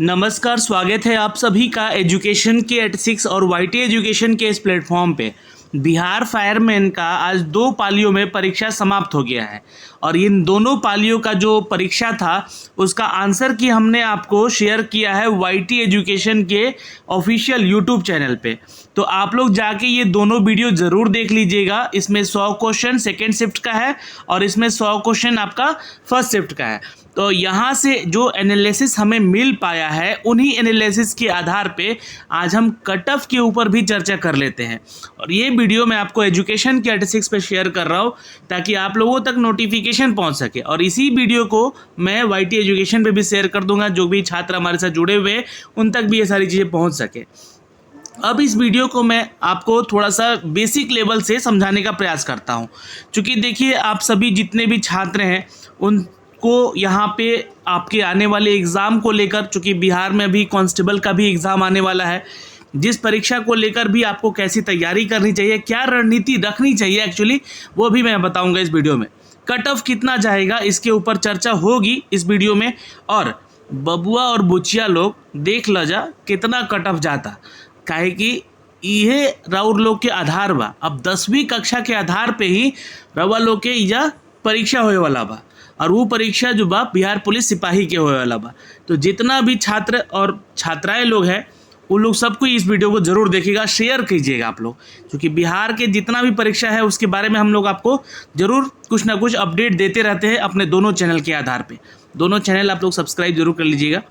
नमस्कार, स्वागत है आप सभी का एजुकेशन के 86 और वाईटी एजुकेशन के इस प्लेटफॉर्म पे। बिहार फायरमैन का आज 2 पालियों में परीक्षा समाप्त हो गया है और इन दोनों पालियों का जो परीक्षा था उसका आंसर की हमने आपको शेयर किया है वाईटी एजुकेशन के ऑफिशियल यूट्यूब चैनल पे। तो आप लोग जाके ये दोनों वीडियो ज़रूर देख लीजिएगा। इसमें 100 क्वेश्चन सेकेंड शिफ्ट का है और इसमें 100 क्वेश्चन आपका फर्स्ट शिफ्ट का है। तो यहाँ से जो एनालिसिस हमें मिल पाया है उन्हीं एनालिसिस के आधार पे आज हम कट ऑफ के ऊपर भी चर्चा कर लेते हैं। और ये वीडियो मैं आपको एजुकेशन के 86 पे शेयर कर रहा हूँ ताकि आप लोगों तक नोटिफिकेशन पहुँच सके। और इसी वीडियो को मैं वाईटी एजुकेशन पे भी शेयर कर दूंगा, जो भी छात्र हमारे साथ जुड़े हुए हैं उन तक भी ये सारी चीज़ें पहुँच सके। अब इस वीडियो को मैं आपको थोड़ा सा बेसिक लेवल से समझाने का प्रयास करता हूँ, क्योंकि देखिए आप सभी जितने भी छात्र हैं उनको यहाँ पे आपके आने वाले एग्ज़ाम को लेकर, चूँकि बिहार में अभी कांस्टेबल का भी एग्ज़ाम आने वाला है, जिस परीक्षा को लेकर भी आपको कैसी तैयारी करनी चाहिए, क्या रणनीति रखनी चाहिए एक्चुअली, वो भी मैं बताऊँगा इस वीडियो में। कट ऑफ कितना जाएगा इसके ऊपर चर्चा होगी इस वीडियो में। और बबुआ और बुचिया लोग देख लो जा कितना कट ऑफ जाता, काहे कि ये राउर लोग के आधार बा। अब 10वीं कक्षा के आधार पे ही रवा लोग के इजा परीक्षा होए वाला बा और वो परीक्षा जो बा बिहार पुलिस सिपाही के होए वाला बा। तो जितना भी छात्र और छात्राएं लोग हैं वो लोग सबको इस वीडियो को ज़रूर देखिएगा, शेयर कीजिएगा आप लोग, क्योंकि बिहार के जितना भी परीक्षा है उसके बारे में हम लोग आपको ज़रूर कुछ ना कुछ अपडेट देते रहते हैं अपने दोनों चैनल के आधार पे। दोनों चैनल आप लोग सब्सक्राइब जरूर कर लीजिएगा।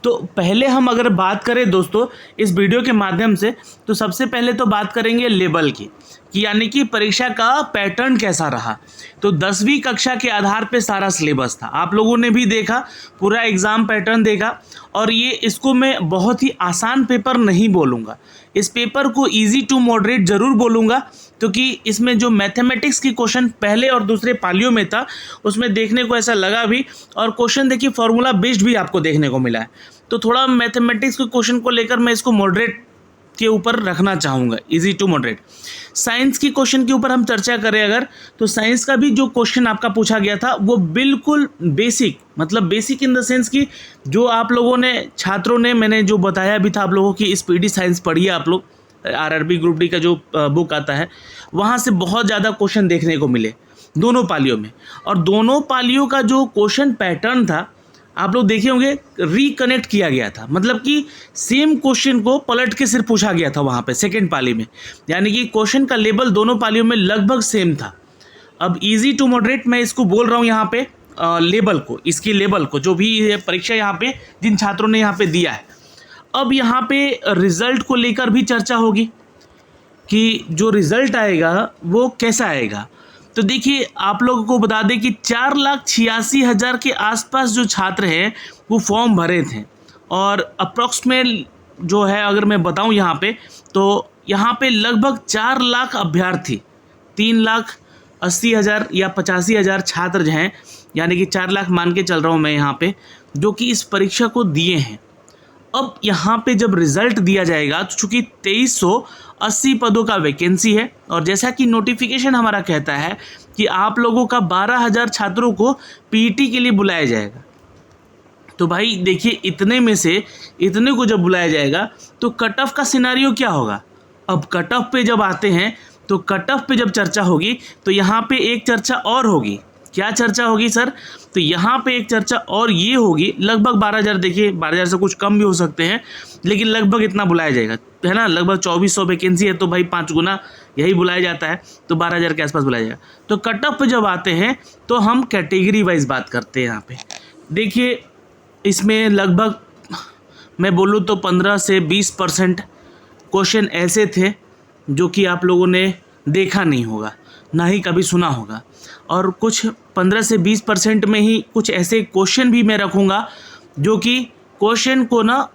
तो पहले हम अगर बात करें दोस्तों इस वीडियो के माध्यम से, तो सबसे पहले तो बात करेंगे लेवल की, कि यानी कि परीक्षा का पैटर्न कैसा रहा। तो 10वीं कक्षा के आधार पे सारा सिलेबस था, आप लोगों ने भी देखा, पूरा एग्ज़ाम पैटर्न देखा। और ये इसको मैं बहुत ही आसान पेपर नहीं बोलूँगा, इस पेपर को इजी टू मॉडरेट ज़रूर बोलूँगा, क्योंकि इसमें जो मैथमेटिक्स की क्वेश्चन पहले और दूसरे पालियों में था उसमें देखने को ऐसा लगा भी, और क्वेश्चन देखिए फॉर्मूला बेस्ड भी आपको देखने को मिला है। तो थोड़ा मैथमेटिक्स के क्वेश्चन को लेकर मैं इसको मॉडरेट के ऊपर रखना चाहूँगा, इजी टू मॉडरेट। साइंस की क्वेश्चन के ऊपर हम चर्चा करें अगर, तो साइंस का भी जो क्वेश्चन आपका पूछा गया था वो बिल्कुल बेसिक, मतलब बेसिक इन द सेंस कि जो आप लोगों ने छात्रों ने, मैंने जो बताया भी था आप लोगों की, स्पीडी साइंस पढ़िए आप लोग, आरआरबी ग्रुप डी का जो बुक आता है वहाँ से बहुत ज़्यादा क्वेश्चन देखने को मिले दोनों पालियों में। और दोनों पालियों का जो क्वेश्चन पैटर्न था आप लोग देखे होंगे, रिकनेक्ट किया गया था, मतलब कि सेम क्वेश्चन को पलट के सिर्फ पूछा गया था वहाँ पे सेकेंड पाली में, यानी कि क्वेश्चन का लेवल दोनों पालियों में लगभग सेम था। अब इजी टू मॉडरेट मैं इसको बोल रहा हूँ यहाँ पे लेवल को, इसकी लेवल को, जो भी परीक्षा यहाँ पे जिन छात्रों ने यहाँ पे दिया है। अब यहाँ पे रिजल्ट को लेकर भी चर्चा होगी कि जो रिजल्ट आएगा वो कैसा आएगा। तो देखिए आप लोगों को बता दें कि 4,86,000 के आसपास जो छात्र हैं वो फॉर्म भरे थे, और अप्रॉक्सीमेट जो है अगर मैं बताऊं यहाँ पे, तो यहाँ पे लगभग 4 लाख अभ्यर्थी, 3,80,000 या 85,000 छात्र जो हैं, यानी कि 4 लाख मान के चल रहा हूँ मैं यहाँ पे, जो कि इस परीक्षा को दिए हैं। अब यहाँ पे जब रिज़ल्ट दिया जाएगा तो चूँकि 2380 पदों का वैकेंसी है, और जैसा कि नोटिफिकेशन हमारा कहता है कि आप लोगों का 12,000 छात्रों को पीईटी के लिए बुलाया जाएगा। तो भाई देखिए इतने में से इतने को जब बुलाया जाएगा तो कट ऑफ का सिनारियो क्या होगा। अब कट ऑफ पे जब आते हैं तो कट ऑफ पे जब चर्चा होगी तो यहाँ पे एक चर्चा और होगी। क्या चर्चा होगी सर? तो यहाँ पे एक चर्चा और ये होगी, लगभग 12,000, देखिए 12,000 से कुछ कम भी हो सकते हैं, लेकिन लगभग इतना बुलाया जाएगा, है ना। लगभग 2400 वैकेंसी है तो भाई 5 गुना यही बुलाया जाता है, तो 12,000 के आसपास बुलाया जाएगा। तो कट ऑफ पे जब आते हैं तो हम कैटेगरी वाइज बात करते हैं। यहाँ पे देखिए इसमें लगभग मैं बोलूँ तो 15 से 20% क्वेश्चन ऐसे थे जो कि आप लोगों ने देखा नहीं होगा, ना ही कभी सुना होगा, और कुछ 15 से 20% में ही कुछ ऐसे क्वेश्चन भी मैं रखूँगा जो कि क्वेश्चन को ना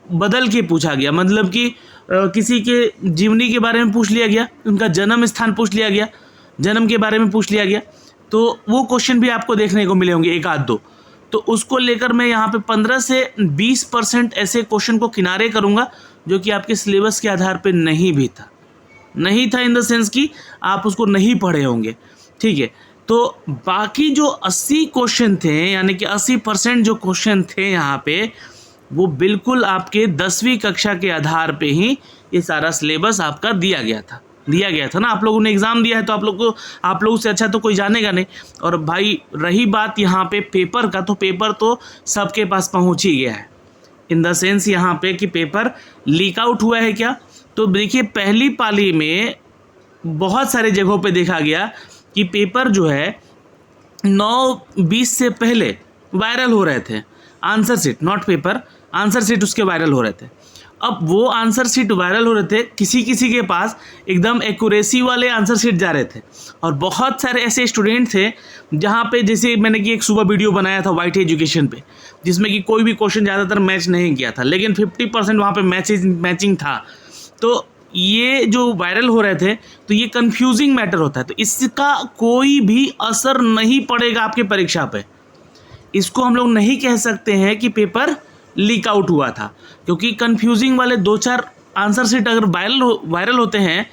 बदल के पूछा गया, मतलब कि किसी के जीवनी के बारे में पूछ लिया गया, उनका जन्म स्थान पूछ लिया गया, जन्म के बारे में पूछ लिया गया, तो वो क्वेश्चन भी आपको देखने को मिले होंगे एक आध दो। तो उसको लेकर मैं यहाँ पे 15 से 20% ऐसे क्वेश्चन को किनारे करूँगा जो कि आपके सिलेबस के आधार पर नहीं भी था, नहीं था इन द सेंस कि आप उसको नहीं पढ़े होंगे, ठीक है। तो बाकी जो 80 क्वेश्चन थे, यानी कि 80% जो क्वेश्चन थे यहाँ पे, वो बिल्कुल आपके 10वीं कक्षा के आधार पे ही ये सारा सिलेबस आपका दिया गया था ना। आप लोगों ने एग्ज़ाम दिया है तो आप लोगों से अच्छा तो कोई जानेगा नहीं। और भाई रही बात यहाँ पे पेपर का, तो पेपर तो सबके पास पहुँच ही गया है, इन द सेंस यहाँ पे कि पेपर लीक आउट हुआ है क्या। तो देखिए पहली पाली में बहुत सारे जगहों पे देखा गया कि पेपर जो है 9:20 से पहले वायरल हो रहे थे, answer sheet, not paper, answer sheet उसके वायरल हो रहे थे। अब वो आंसर शीट वायरल हो रहे थे, किसी किसी के पास एकदम एक्यूरेसी वाले आंसर शीट जा रहे थे, और बहुत सारे ऐसे स्टूडेंट थे जहाँ पे, जैसे मैंने कि एक सुबह वीडियो बनाया था वाईटी एजुकेशन पे, जिसमें कि कोई भी क्वेश्चन ज़्यादातर मैच नहीं किया था, लेकिन 50% वहाँ पे मैचिंग था। तो ये जो वायरल हो रहे थे, तो ये कंफ्यूजिंग मैटर होता है, तो इसका कोई भी असर नहीं पड़ेगा आपके परीक्षा पे। इसको हम लोग नहीं कह सकते हैं कि पेपर लीक आउट हुआ था, क्योंकि कंफ्यूजिंग वाले 2-4 आंसर शीट अगर वायरल होते हैं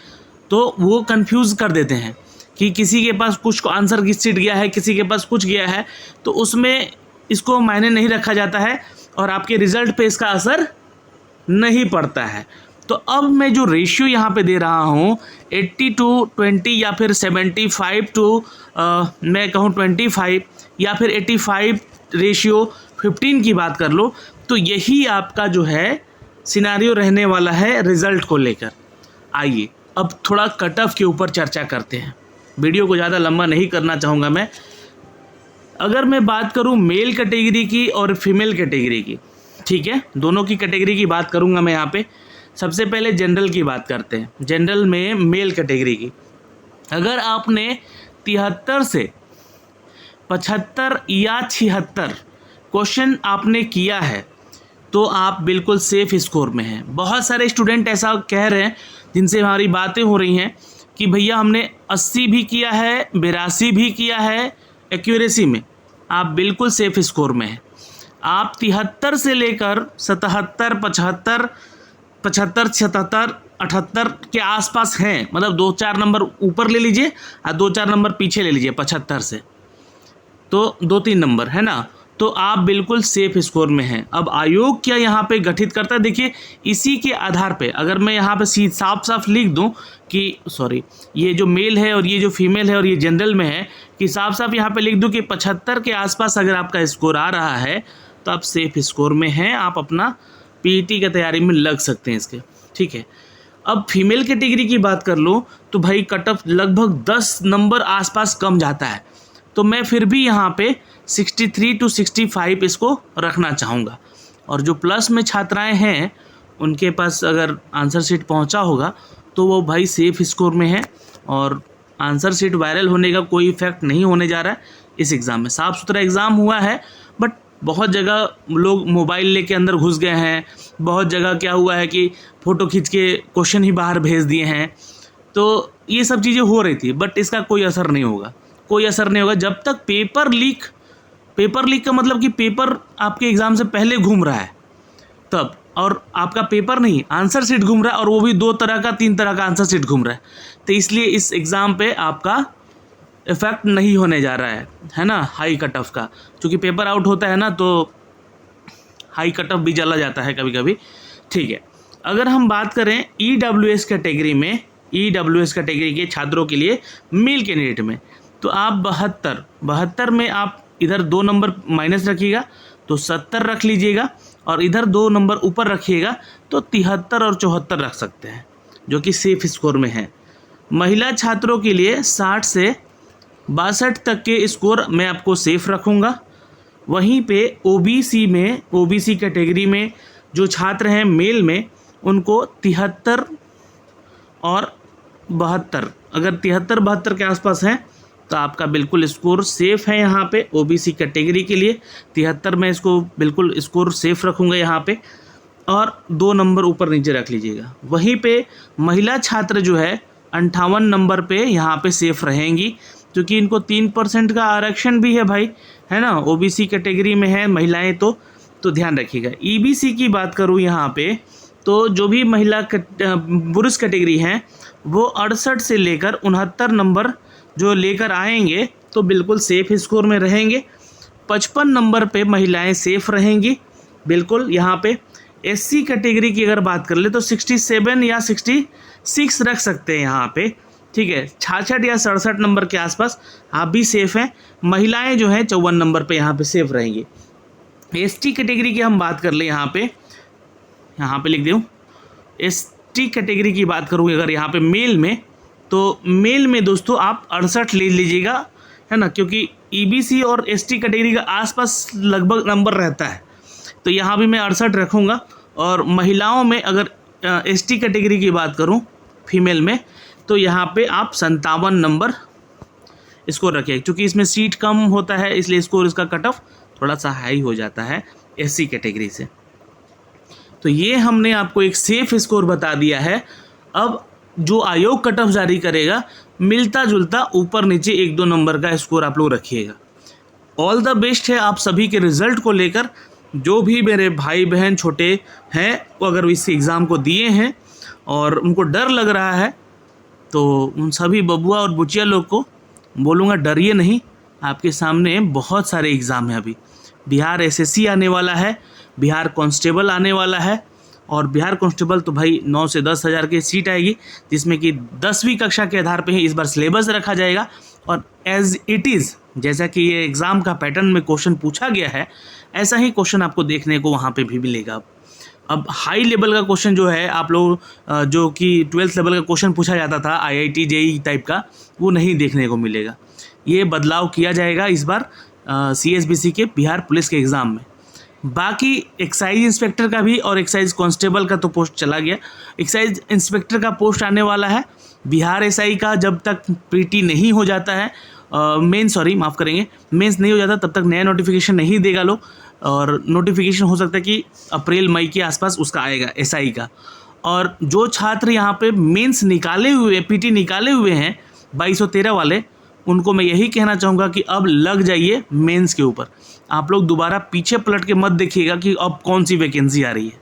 तो वो कंफ्यूज कर देते हैं कि किसी के पास कुछ आंसर की शीट गया है, किसी के पास कुछ गया है, तो उसमें इसको मायने नहीं रखा जाता है और आपके रिजल्ट पे इसका असर नहीं पड़ता है। तो अब मैं जो रेशियो यहाँ पे दे रहा हूँ 80-20 या फिर 75 टू मैं कहूँ 25 या फिर 85 रेशियो 15 की बात कर लो, तो यही आपका जो है सिनारियो रहने वाला है रिज़ल्ट को लेकर। आइए अब थोड़ा कट ऑफ के ऊपर चर्चा करते हैं, वीडियो को ज़्यादा लंबा नहीं करना चाहूँगा मैं। अगर मैं बात करूँ मेल कैटेगरी की और फीमेल कैटेगरी की, ठीक है, दोनों की कैटेगरी की बात करूँगा मैं यहाँ पे। सबसे पहले जनरल की बात करते हैं, जनरल में मेल कैटेगरी की। अगर आपने 73 से 75 या 76 क्वेश्चन आपने किया है तो आप बिल्कुल सेफ स्कोर में हैं। बहुत सारे स्टूडेंट ऐसा कह रहे हैं जिनसे हमारी बातें हो रही हैं कि भैया हमने 80 भी किया है, 82 भी किया है एक्यूरेसी में। आप बिल्कुल सेफ स्कोर में हैं। आप 73 से लेकर 77, 75, 77, 78 के आसपास हैं, मतलब 2-4 नंबर ऊपर ले लीजिए और 2-4 नंबर पीछे ले लीजिए 75 से, तो 2-3 नंबर है ना, तो आप बिल्कुल सेफ स्कोर में हैं। अब आयोग क्या यहाँ पे गठित करता है, देखिए इसी के आधार पे अगर मैं यहाँ पे साफ साफ लिख दूँ कि ये जो मेल है और ये जो फीमेल है और ये जनरल में है, कि साफ साफ यहाँ पे लिख दूँ कि 75 के आसपास अगर आपका स्कोर आ रहा है तो आप सेफ स्कोर में हैं, आप अपना पीईटी की तैयारी में लग सकते हैं इसके, ठीक है। अब फीमेल कैटेगरी की बात कर लो तो भाई कट ऑफ लगभग 10 नंबर आसपास कम जाता है, तो मैं फिर भी यहाँ पे 63 to 65 इसको रखना चाहूँगा। और जो प्लस में छात्राएं हैं उनके पास अगर आंसर शीट पहुँचा होगा तो वो भाई सेफ स्कोर में है, और आंसर शीट वायरल होने का कोई इफेक्ट नहीं होने जा रहा है इस एग्ज़ाम में। साफ़ सुथरा एग्ज़ाम हुआ है, बट बहुत जगह लोग मोबाइल लेके अंदर घुस गए हैं, बहुत जगह क्या हुआ है कि फ़ोटो खींच के क्वेश्चन ही बाहर भेज दिए हैं, तो ये सब चीज़ें हो रही थी, बट इसका कोई असर नहीं होगा, कोई असर नहीं होगा जब तक पेपर लीक का मतलब कि पेपर आपके एग्ज़ाम से पहले घूम रहा है तब, और आपका पेपर नहीं आंसर शीट घूम रहा है, और वो भी 2 तरह का 3 तरह का आंसर शीट घूम रहा है, तो इसलिए इस एग्ज़ाम पे आपका इफेक्ट नहीं होने जा रहा है ना हाई कट ऑफ का। क्योंकि पेपर आउट होता है ना तो हाई कट ऑफ भी चला जाता है कभी कभी, ठीक है। अगर हम बात करें ईडब्ल्यूएस कैटेगरी में, ईडब्ल्यूएस कैटेगरी के छात्रों के लिए मेल कैंडिडेट में, तो आप 72 में आप इधर 2 नंबर माइनस रखिएगा तो 70 रख लीजिएगा, और इधर 2 नंबर ऊपर रखिएगा तो 73 और 74 रख सकते हैं, जो कि सेफ स्कोर में है। महिला छात्रों के लिए 60 से 62 तक के स्कोर मैं आपको सेफ रखूँगा। वहीं पे ओबीसी कैटेगरी में जो छात्र हैं मेल में, उनको 73 और 72, अगर 73-72 के आसपास हैं तो आपका बिल्कुल स्कोर सेफ़ है यहाँ पे ओबीसी कैटेगरी के लिए। 73 में इसको बिल्कुल स्कोर सेफ़ रखूँगा यहाँ पे, और 2 नंबर ऊपर नीचे रख लीजिएगा। वहीं पे महिला छात्र जो है 58 नंबर पे यहाँ पे सेफ़ रहेंगी, क्योंकि इनको 3% का आरक्षण भी है भाई, है ना, ओबीसी कैटेगरी में है महिलाएं, तो ध्यान रखिएगा। ईबीसी की बात करूँ यहाँ पे, तो जो भी महिला पुरुष कैटेगरी हैं वो 68 से लेकर 69 नंबर जो लेकर आएंगे तो बिल्कुल सेफ स्कोर में रहेंगे। 55 नंबर पे महिलाएं सेफ रहेंगी, बिल्कुल यहाँ पे एससी कैटेगरी की अगर बात कर ले तो 67 या 66 रख सकते हैं यहाँ पे, ठीक है। 66 या 67 नंबर के आसपास आप भी सेफ़ हैं। महिलाएं जो हैं 54 नंबर पे यहाँ पे सेफ रहेंगी। एसटी कैटेगरी की हम बात कर ले, यहाँ पे लिख दूँ, एसटी कैटेगरी की बात करूँ अगर यहाँ पे मेल में, तो मेल में दोस्तों आप 68 ले लीजिएगा, है ना, क्योंकि ईबीसी और एसटी कैटेगरी का आसपास लगभग नंबर रहता है, तो यहाँ भी मैं 68 रखूँगा। और महिलाओं में अगर एसटी कैटेगरी की बात करूँ फीमेल में, तो यहाँ पे आप 57 नंबर स्कोर रखें, क्योंकि इसमें सीट कम होता है इसलिए स्कोर इसका कट ऑफ थोड़ा सा हाई हो जाता है एससी कैटेगरी से। तो ये हमने आपको एक सेफ स्कोर बता दिया है। अब जो आयोग कट ऑफ जारी करेगा मिलता जुलता ऊपर नीचे 1-2 नंबर का स्कोर आप लोग रखिएगा। ऑल द बेस्ट है आप सभी के रिज़ल्ट को लेकर। जो भी मेरे भाई बहन छोटे हैं वो अगर इस एग्ज़ाम को दिए हैं और उनको डर लग रहा है, तो उन सभी बबुआ और बुचिया लोग को बोलूँगा डरिए नहीं, आपके सामने बहुत सारे एग्ज़ाम हैं। अभी बिहार एसएससी आने वाला है, बिहार कांस्टेबल आने वाला है, और बिहार कांस्टेबल तो भाई 9 से 10 हज़ार की सीट आएगी, जिसमें कि 10वीं कक्षा के आधार पे ही इस बार सिलेबस रखा जाएगा। और एज इट इज़ जैसा कि ये एग्ज़ाम का पैटर्न में क्वेश्चन पूछा गया है, ऐसा ही क्वेश्चन आपको देखने को वहाँ पे भी मिलेगा। अब हाई लेवल का क्वेश्चन जो है आप लोग जो कि 12th लेवल का क्वेश्चन पूछा जाता था आईआईटी जेईई टाइप का, वो नहीं देखने को मिलेगा। ये बदलाव किया जाएगा इस बार सीएसबीसी के बिहार पुलिस के एग्ज़ाम में। बाकी एक्साइज इंस्पेक्टर का भी और एक्साइज कांस्टेबल का तो पोस्ट चला गया, एक्साइज इंस्पेक्टर का पोस्ट आने वाला है। बिहार एसआई का जब तक पीटी नहीं हो जाता है, मेंस नहीं हो जाता, तब तक नया नोटिफिकेशन नहीं देगा लोग, और नोटिफिकेशन हो सकता है कि अप्रैल मई के आसपास उसका आएगा एसआई का। और जो छात्र यहाँ पे मेंस निकाले हुए, पीटी निकाले हुए हैं 2213 वाले, उनको मैं यही कहना चाहूँगा कि अब लग जाइए मेंस के ऊपर। आप लोग दोबारा पीछे पलट के मत देखिएगा कि अब कौन सी वैकेंसी आ रही है।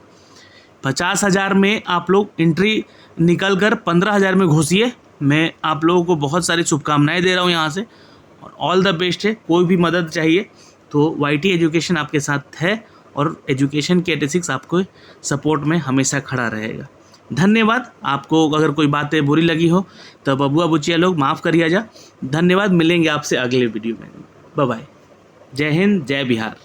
50,000 में आप लोग एंट्री निकल कर 15,000 में घुसिए। मैं आप लोगों को बहुत सारी शुभकामनाएं दे रहा हूँ यहाँ से, और ऑल द बेस्ट है। कोई भी मदद चाहिए तो वाईटी एजुकेशन आपके साथ है, और एजुकेशन के 86 आपको सपोर्ट में हमेशा खड़ा रहेगा। धन्यवाद। आपको अगर कोई बातें बुरी लगी हो तो बबुआ बुचिया लोग माफ़ करिए जा। धन्यवाद। मिलेंगे आपसे अगले वीडियो में। Bye bye. जय हिंद, जय बिहार।